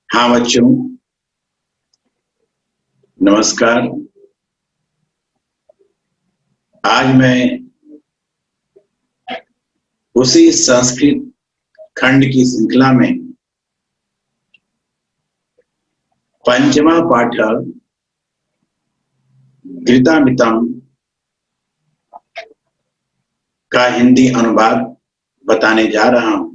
हाँ बच्चों, नमस्कार। आज मैं उसी संस्कृत खंड की श्रृंखला में पंचमा पाठ घृतामृतम का हिंदी अनुवाद बताने जा रहा हूं।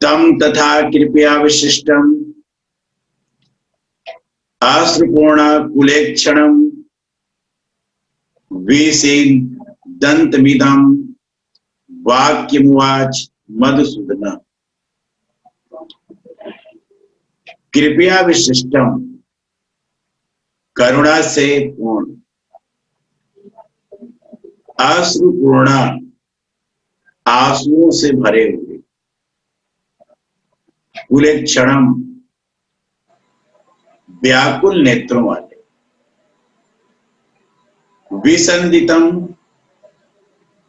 तम तथा कृपया विशिष्टम अश्रुपूर्ण कुलेक्षणम विषेदन्तमिदं वाक्यमुवाच मधुसूदन। कृपया विशिष्टम, करुणा से पूर्ण, अश्रुपूर्ण, आंसुओं से भरे हुए, कुलेक्षणम, व्याकुल नेत्रों वाले, विसंदितम,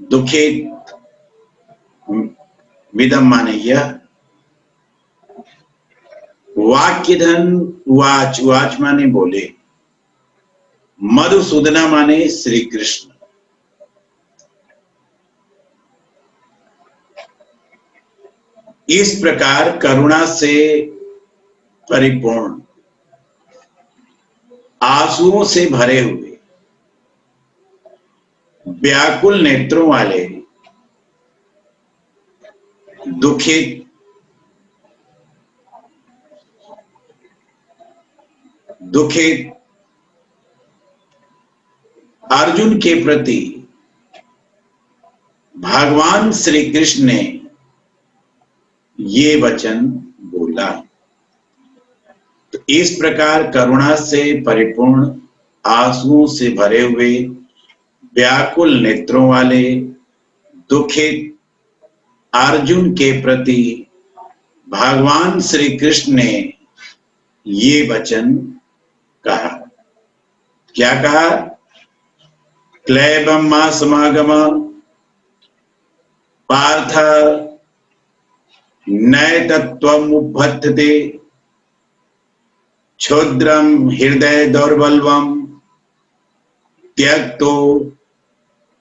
दुखित, विदम माने यह, वाक्यधन, वाच, वाच माने बोले, मधुसूदना माने श्री कृष्ण। इस प्रकार करुणा से परिपूर्ण, आंसुओं से भरे हुए, व्याकुल नेत्रों वाले, दुखित, दुखित अर्जुन के प्रति भगवान श्री कृष्ण ने ये वचन बोला। तो इस प्रकार करुणा से परिपूर्ण, आंसुओं से भरे हुए, व्याकुल नेत्रों वाले, दुखित अर्जुन के प्रति भगवान श्री कृष्ण ने ये वचन कहा। क्या कहा? क्लैबम मा समागम पार्थ नैतत्वम् उपबध्यते क्षुद्रम हृदय दौर्बल्यम त्यक्तो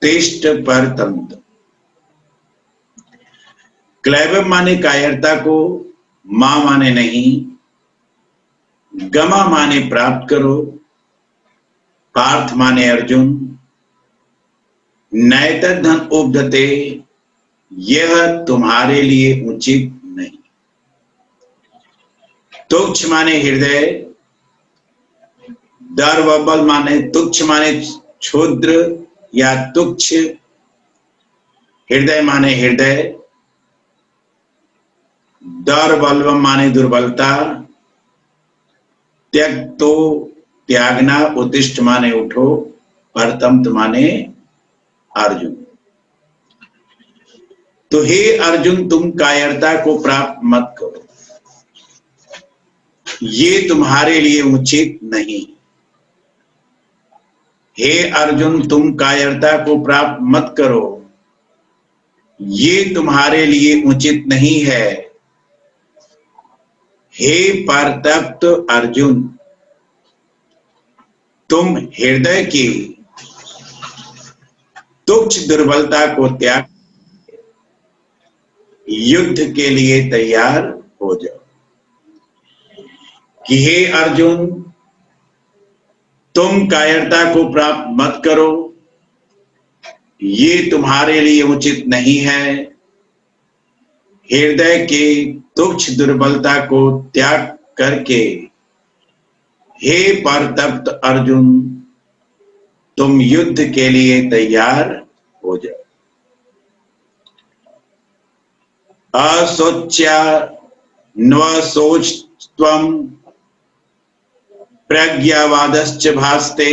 तिष्ठ परतंत्र। क्लैबम माने कायरता को, मां माने नहीं, गमा माने प्राप्त करो, पार्थ माने अर्जुन, नैतद्धन उपदते, यह तुम्हारे लिए उचित नहीं। तुच्छ माने हृदय, दर्वबल माने तुच्छ माने क्षुद्र या तुच्छ, हृदय माने हृदय, दौर्बल्यम माने दुर्बलता, त्यक्तो त्यागना, उत्तिष्ठ माने उठो, परतंत माने अर्जुन। तो हे अर्जुन, तुम कायरता को प्राप्त मत करो, ये तुम्हारे लिए उचित नहीं। हे अर्जुन, तुम कायरता को प्राप्त मत करो, ये तुम्हारे लिए उचित नहीं है। हे परतप्त अर्जुन, तुम हृदय की तुच्छ दुर्बलता को त्याग युद्ध के लिए तैयार हो जाओ। कि हे अर्जुन, तुम कायरता को प्राप्त मत करो, ये तुम्हारे लिए उचित नहीं है। हृदय के तुच्छ दुर्बलता को त्याग करके हे परतप्त अर्जुन, तुम युद्ध के लिए तैयार हो जाओ। असोच्या नवसोचत्वं प्रज्ञावादश्च भास्ते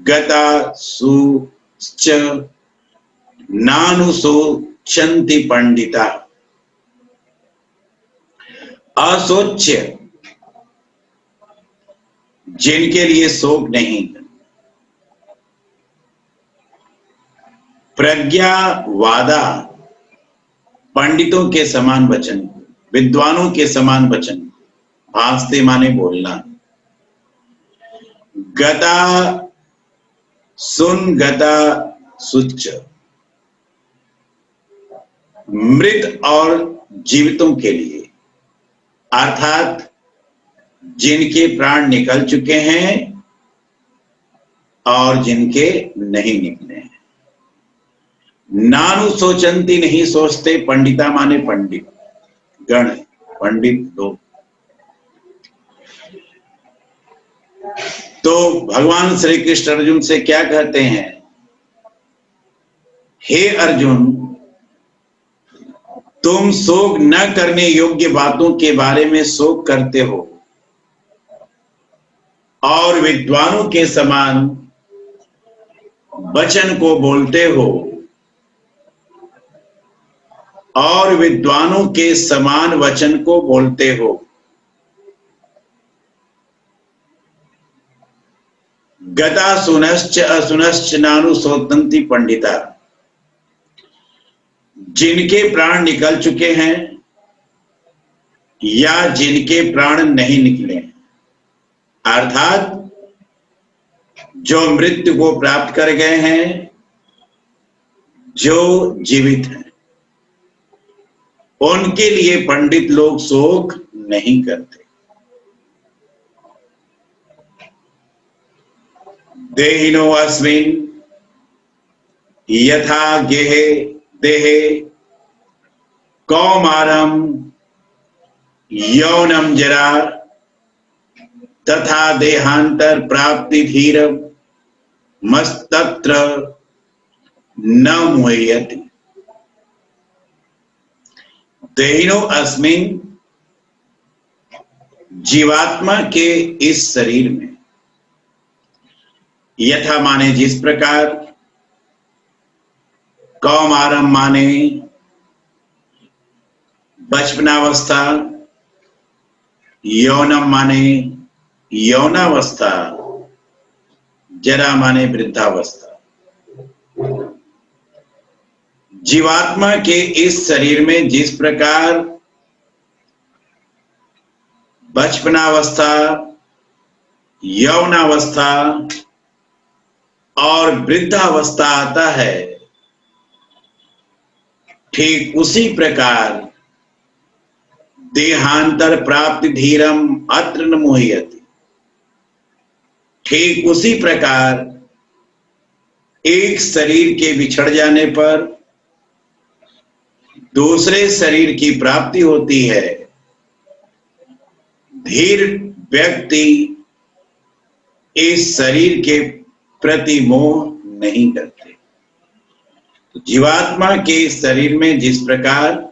गतासुश्च नानुशोचन्ति पंडिता। असोच्य, जिनके लिए शोक नहीं, प्रज्ञावादा पंडितों के समान वचन, विद्वानों के समान वचन, भाषते माने बोलना। गता सुन गता सुच्च, मृत और जीवितों के लिए, अर्थात जिनके प्राण निकल चुके हैं और जिनके नहीं निकले हैं। नानु सोचंती, नहीं सोचते, पंडिता माने पंडित गण, पंडित लोग। तो भगवान श्री कृष्ण अर्जुन से क्या कहते हैं? हे अर्जुन, तुम शोक न करने योग्य बातों के बारे में शोक करते हो और विद्वानों के समान वचन को बोलते हो और विद्वानों के समान वचन को बोलते हो। गता सुनश्च असुनश्च नानु सोतंती पंडिता, जिनके प्राण निकल चुके हैं या जिनके प्राण नहीं निकले, अर्थात जो मृत्यु को प्राप्त कर गए हैं, जो जीवित हैं, उनके लिए पंडित लोग शोक नहीं करते। देहिनो अस्मिन् यथा गेहे देहे कौमारम यौनम जरा तथा देहांतर प्राप्ति धीर मस्तत्र न मुह्यति। देहिनो अस्मिन्, जीवात्मा के इस शरीर में, यथा माने जिस प्रकार, कौमारम माने बचपनावस्था, यौनम माने यौनावस्था, जरा माने वृद्धावस्था। जीवात्मा के इस शरीर में जिस प्रकार बचपनावस्था, यौनावस्था और वृद्धावस्था आता है, ठीक उसी प्रकार देहांतर प्राप्ति धीरम अत्र न मुह्यति, ठीक उसी प्रकार एक शरीर के बिछड़ जाने पर दूसरे शरीर की प्राप्ति होती है। धीर व्यक्ति इस शरीर के प्रति मोह नहीं करते। जीवात्मा के शरीर में जिस प्रकार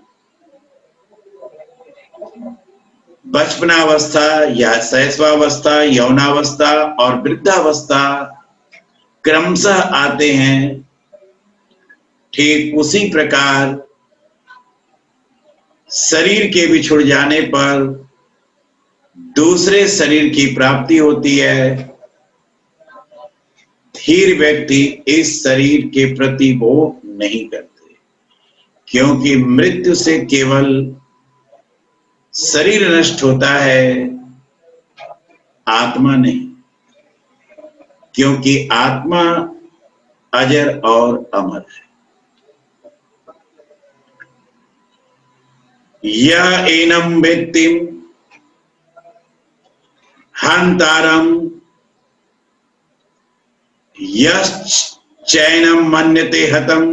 बचपनावस्था या शैशवावस्था, यौनावस्था और वृद्धावस्था क्रमशः आते हैं, ठीक उसी प्रकार शरीर के बिछुड़ जाने पर दूसरे शरीर की प्राप्ति होती है। धीर व्यक्ति इस शरीर के प्रति मोह नहीं करते, क्योंकि मृत्यु से केवल शरीर नष्ट होता है, आत्मा नहीं, क्योंकि आत्मा अजर और अमर है। यह एनम व्यक्तिम हंतारम यश्चैनम मन्यते हतम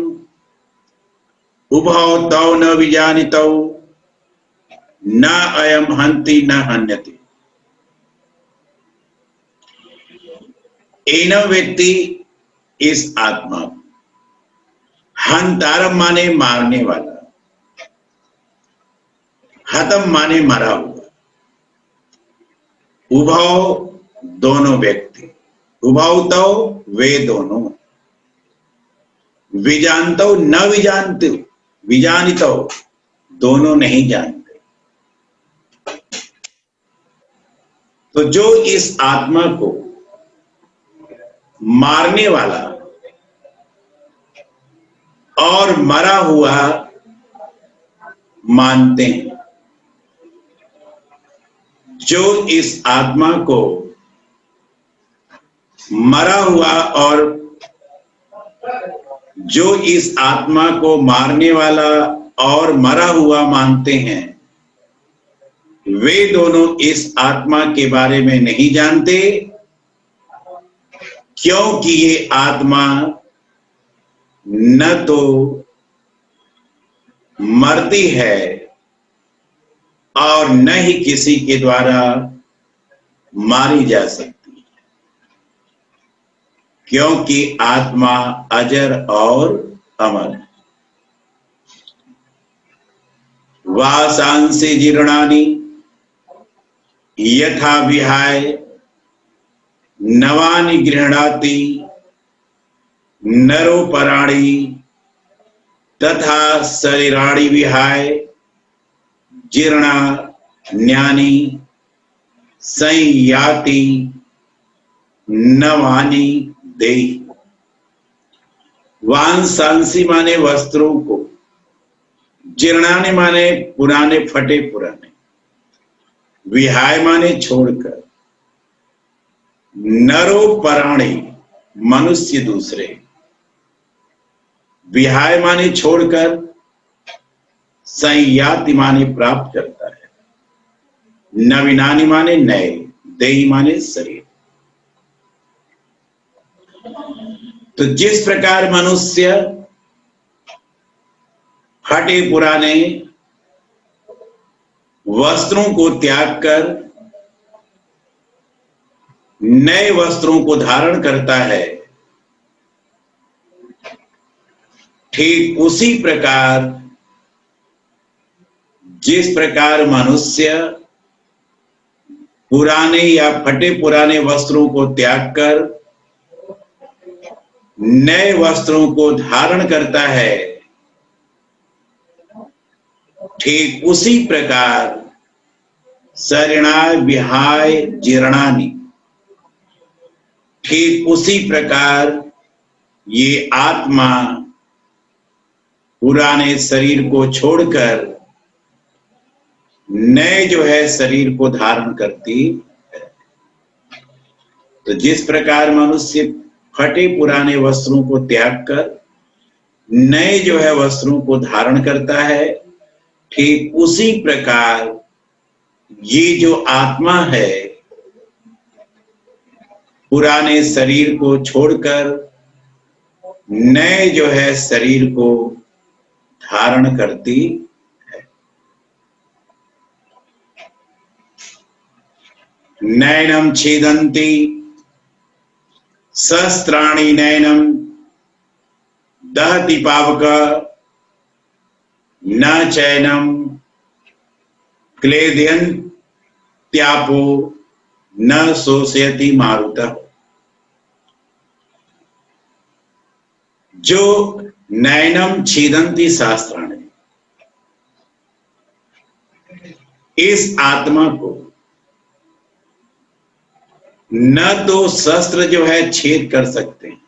उभौ तौ न विजानितौ न अयम हंति न हन्यते। एनम व्यक्ति इस आत्मा, हंतारम माने मारने वाला, हतम माने मरा हुआ, उभौ दोनों व्यक्ति, उभौ तो वे दोनों, विजानतो न विजानते, विजानितो दोनों नहीं जानते। तो जो इस आत्मा को मारने वाला और मरा हुआ मानते हैं। जो इस आत्मा को मरा हुआ और जो इस आत्मा को मारने वाला और मरा हुआ मानते हैं, वे दोनों इस आत्मा के बारे में नहीं जानते, क्योंकि ये आत्मा न तो मरती है और न ही किसी के द्वारा मारी जा सकती, क्योंकि आत्मा अजर और अमर है। वासांसि जीर्णानि यथा विहाय नवानि गृह्णाति नरोपराणि तथा शरीराणि विहाय जीर्णान्यानि संयाति नवानि देहि। वांसांसि माने वस्त्रों को, जीर्णानि माने पुराने फटे पुराने, विहाय माने छोड़कर, नरोपराणि मनुष्य दूसरे, विहाय माने छोड़कर, संयाति माने प्राप्त करता है, नवीनानि माने नए, देही माने शरीर। तो जिस प्रकार मनुष्य फटे पुराने वस्त्रों को त्याग कर नए वस्त्रों को धारण करता है, ठीक उसी प्रकार जिस प्रकार मनुष्य पुराने या फटे पुराने वस्त्रों को त्याग कर नए वस्त्रों को धारण करता है, ठीक उसी प्रकार शरीराय विहाय जीर्णानि, ठीक उसी प्रकार ये आत्मा पुराने शरीर को छोड़कर नए जो है शरीर को धारण करती है। तो जिस प्रकार मनुष्य फटे पुराने वस्त्रों को त्याग कर नए जो है वस्त्रों को धारण करता है, ठीक उसी प्रकार ये जो आत्मा है पुराने शरीर को छोड़कर नए जो है शरीर को धारण करती है। नैनम छेदन्ति सहस्राणि नैनम दहति पावक न चैनम क्लेदयन्त्यापो न शोषयति मारुतः। जो नैनम छेदन्ति सहस्राणि, इस आत्मा को न तो शस्त्र जो है छेद कर सकते हैं,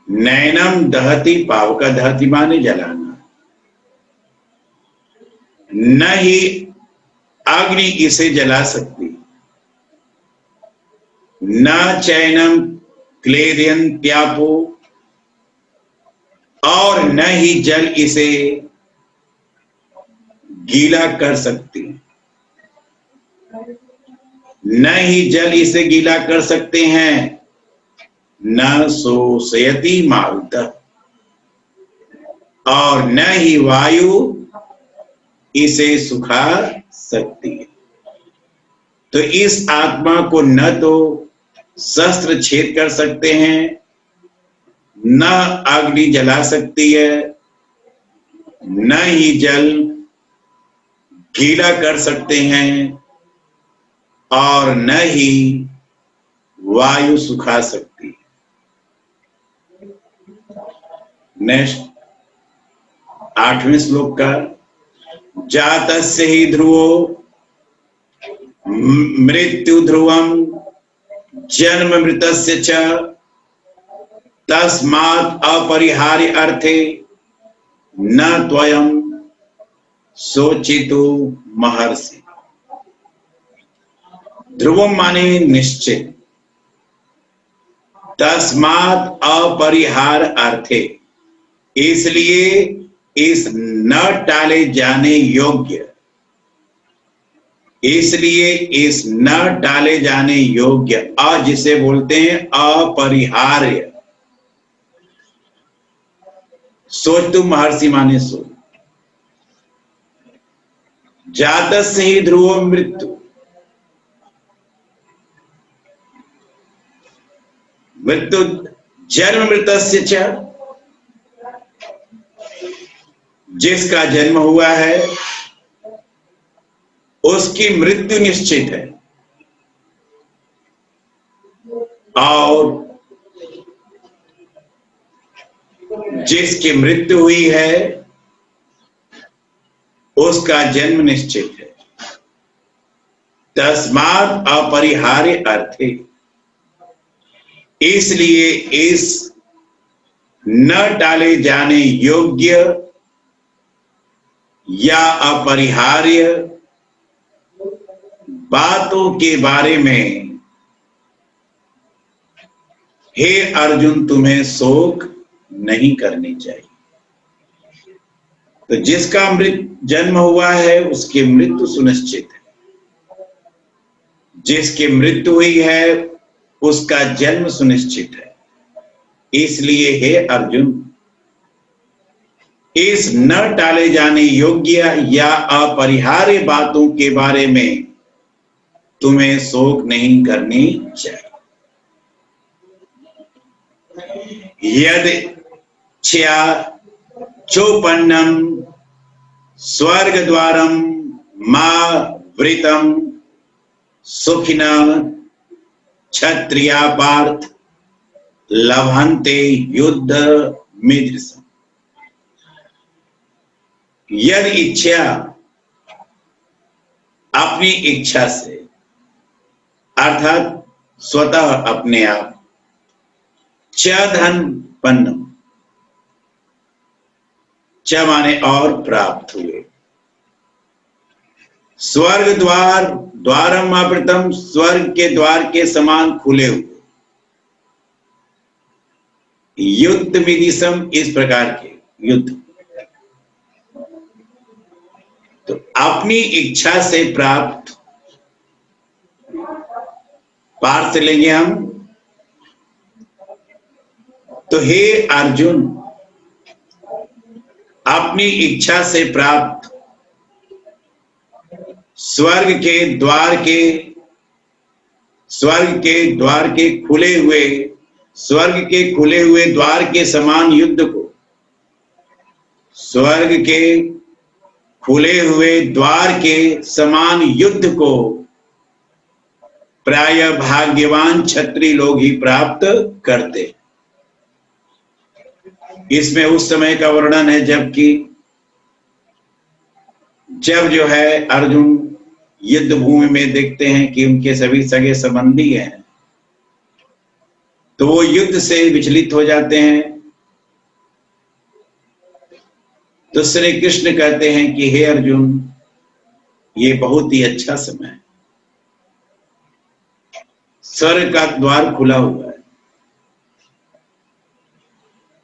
नैनम दहति पावक, दहति माने जलाना, न ही अग्नि इसे जला सकती, न चैनम क्लेदयन्त्यापो, और न ही जल इसे गीला कर सकती, न ही जल इसे गीला कर सकते हैं, न शोषयति मारुतः, और न ही वायु इसे सुखा सकती है। तो इस आत्मा को न तो शस्त्र छेद कर सकते हैं, न अग्नि जला सकती है, न ही जल गीला कर सकते हैं, और न ही वायु सुखा सकती है। नेक्स्ट 8वें श्लोक का, जातस्य हि ध्रुवो मृत्यु ध्रुवम जन्म मृतस्य च तस्मात् अपरिहार्य अर्थे न त्वयं सोचितो महर्षि। ध्रुवम माने निश्चित, तस्मात् अपरिहार्य अर्थे इसलिए इस न टाले जाने योग्य, इसलिए इस न टाले जाने योग्य, अ जिसे बोलते हैं अपरिहार्य। सोच तुम महर्षि माने सोच। जातस्य ही ध्रुव मृत्यु, मृत्यु जन्म मृतस्य च, जिसका जन्म हुआ है उसकी मृत्यु निश्चित है, और जिसकी मृत्यु हुई है उसका जन्म निश्चित है। तस्मात् अपरिहार्य अर्थे इसलिए इस न टाले जाने योग्य या अपरिहार्य बातों के बारे में हे अर्जुन तुम्हें शोक नहीं करनी चाहिए। तो जिसका जन्म हुआ है उसकी मृत्यु सुनिश्चित है, जिसकी मृत्यु हुई है उसका जन्म सुनिश्चित है। इसलिए हे अर्जुन इस न टाले जाने योग्य या अपरिहार्य बातों के बारे में तुम्हें शोक नहीं करनी चाहिए। यदि छया चोपन्नम स्वर्ग द्वारम मां वृतम सुखिन क्षत्रिया पार्थ लभन्ते युद्ध मीदृशम्। यदि इच्छा अपनी इच्छा से अर्थात स्वतः अपने आप, च धन पन्नम, च माने और प्राप्त हुए, स्वर्ग द्वार द्वारम आवृतम, स्वर्ग के द्वार के समान खुले हुए, युद्ध विदिशम इस प्रकार के युद्ध। तो अपनी इच्छा से प्राप्त पार्थ लेंगे हम। तो हे अर्जुन अपनी इच्छा से प्राप्त स्वर्ग के द्वार के खुले हुए, स्वर्ग के खुले हुए द्वार के समान युद्ध को, स्वर्ग के खुले हुए द्वार के समान युद्ध को प्राय भाग्यवान क्षत्रिय लोग ही प्राप्त करते। इसमें उस समय का वर्णन है जब जो है अर्जुन युद्ध भूमि में देखते हैं कि उनके सभी सगे संबंधी हैं, तो वो युद्ध से विचलित हो जाते हैं। तो श्री कृष्ण कहते हैं कि हे अर्जुन ये बहुत ही अच्छा समय है, स्वर्ग का द्वार खुला हुआ है,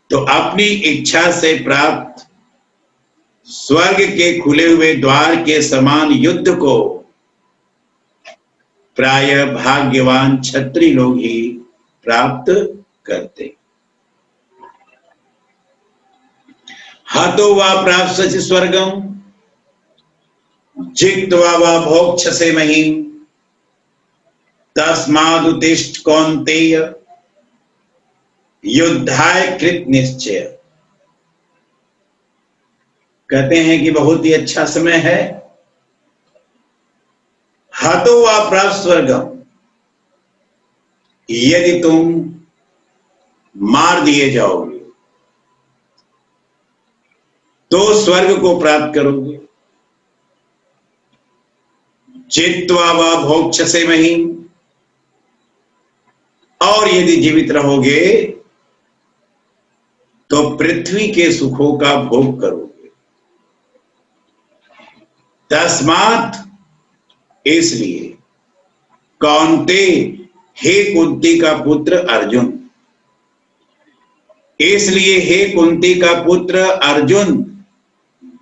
तो अपनी इच्छा से प्राप्त स्वर्ग के खुले हुए द्वार के समान युद्ध को प्राय भाग्यवान क्षत्रिय लोग ही प्राप्त करते। हतो वा प्राप्त स्वर्गम जित्वा वा भोक्षसे महीम तस्मादुत्तिष्ठ कौन्तेय युद्धाय कृत निश्चय। कहते हैं कि बहुत ही अच्छा समय है। हतो वा प्राप्त स्वर्गम, यदि तुम मार दिए जाओगे तो स्वर्ग को प्राप्त करोगे। जित्वा वा भोक्षसे महीम, और यदि जीवित रहोगे तो पृथ्वी के सुखों का भोग करोगे। तस्मात्, इसलिए, कौन्ते, हे कुंती का पुत्र अर्जुन, इसलिए हे कुंती का पुत्र अर्जुन,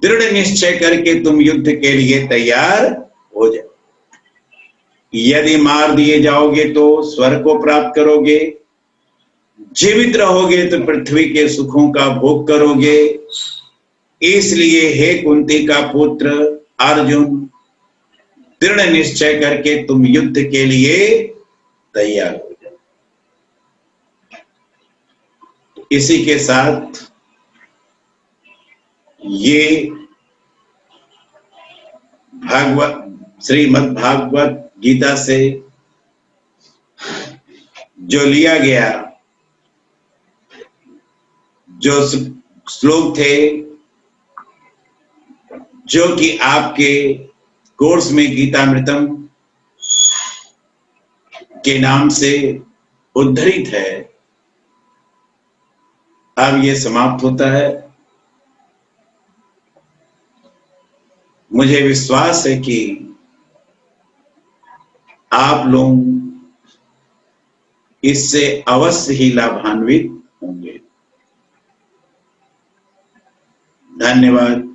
दृढ़ निश्चय करके तुम युद्ध के लिए तैयार हो जाओ। यदि मार दिए जाओगे तो स्वर्ग को प्राप्त करोगे, जीवित रहोगे तो पृथ्वी के सुखों का भोग करोगे। इसलिए हे कुंती का पुत्र अर्जुन, दृढ़ निश्चय करके तुम युद्ध के लिए तैयार हो जाओ। इसी के साथ ये भागवत, श्रीमद् भागवत गीता से जो लिया गया, जो श्लोक थे, जो कि आपके कोर्स में गीतामृतम के नाम से उद्धृत है, अब ये समाप्त होता है। मुझे विश्वास है कि आप लोग इससे अवश्य ही लाभान्वित होंगे। धन्यवाद।